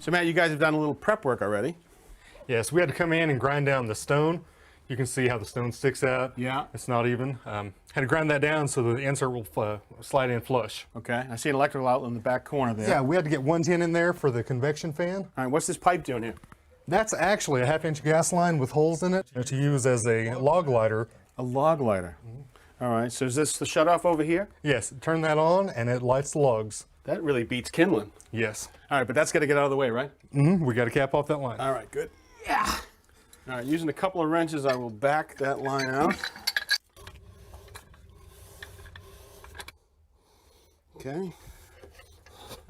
So Matt, you guys have done a little prep work already. Yes, we had to come in and grind down the stone. You can see how the stone sticks out. Yeah. It's not even. Had to grind that down so the insert will slide in flush. Okay, I see an electrical outlet in the back corner there. Yeah, we had to get 110 in there for the convection fan. All right, what's this pipe doing here? That's actually a 1/2-inch gas line with holes in it to use as a log lighter. A log lighter. All right, so is this the shutoff over here? Yes, turn that on and it lights the logs. That really beats kindling. Yes. All right, but that's got to get out of the way, right? We got to cap off that line. All right, good. Yeah. All right, using a couple of wrenches, I will back that line out. Okay.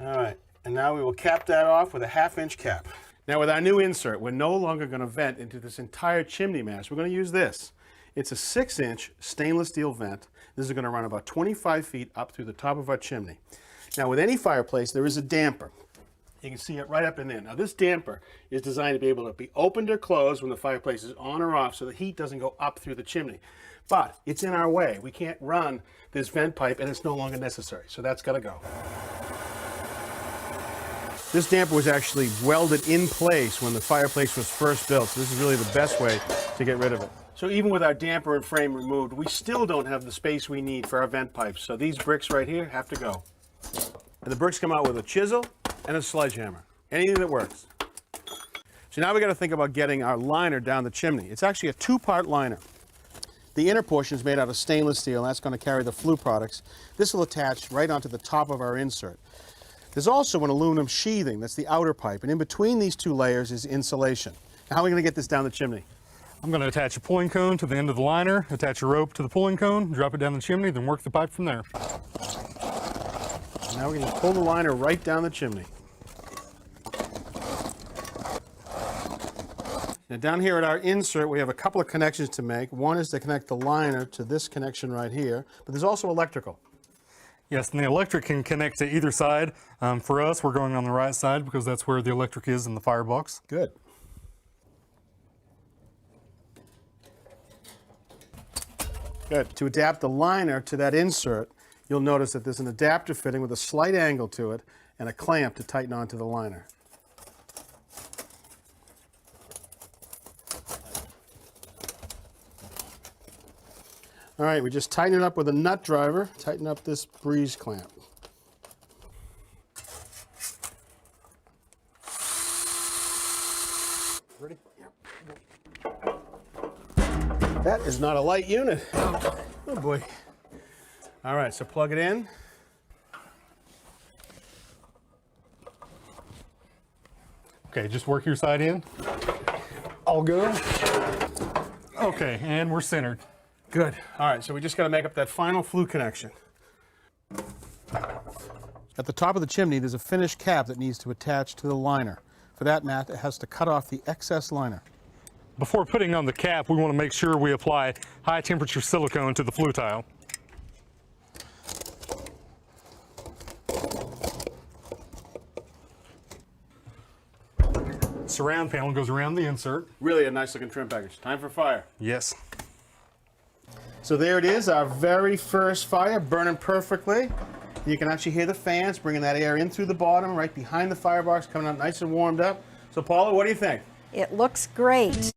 All right, and now we will cap that off with a 1/2-inch cap. Now with our new insert, we're no longer going to vent into this entire chimney mast. We're going to use this. It's a 6-inch stainless steel vent. This is going to run about 25 feet up through the top of our chimney. Now with any fireplace, there is a damper. You can see it right up in there. Now this damper is designed to be able to be opened or closed when the fireplace is on or off so the heat doesn't go up through the chimney. But it's in our way. We can't run this vent pipe and it's no longer necessary. So that's got to go. This damper was actually welded in place when the fireplace was first built. So this is really the best way to get rid of it. So even with our damper and frame removed, we still don't have the space we need for our vent pipes. So these bricks right here have to go. And the bricks come out with a chisel and a sledgehammer. Anything that works. So now we got to think about getting our liner down the chimney. It's actually a 2-part liner. The inner portion is made out of stainless steel, and that's going to carry the flue products. This will attach right onto the top of our insert. There's also an aluminum sheathing, that's the outer pipe, and in between these two layers is insulation. Now, how are we going to get this down the chimney? I'm going to attach a pulling cone to the end of the liner, attach a rope to the pulling cone, drop it down the chimney, then work the pipe from there. Now we're going to pull the liner right down the chimney. Now down here at our insert, we have a couple of connections to make. One is to connect the liner to this connection right here, but there's also electrical. Yes, and the electric can connect to either side. For us, we're going on the right side because that's where the electric is in the firebox. Good. Good. To adapt the liner to that insert, you'll notice that there's an adapter fitting with a slight angle to it and a clamp to tighten onto the liner. All right, we just tighten it up with a nut driver, tighten up this breeze clamp. Ready? Yep. That is not a light unit. Oh boy. All right, so plug it in. Okay, just work your side in. I'll go. Okay, and we're centered. Good. All right, so we just got to make up that final flue connection. At the top of the chimney, there's a finished cap that needs to attach to the liner. For that, Matt, it has to cut off the excess liner. Before putting on the cap, we want to make sure we apply high temperature silicone to the flue tile. Surround panel goes around the insert. Really a nice looking trim package. Time for fire. Yes. So there it is, our very first fire, burning perfectly. You can actually hear the fans bringing that air in through the bottom, right behind the firebox, coming out nice and warmed up. So Paula, what do you think? It looks great.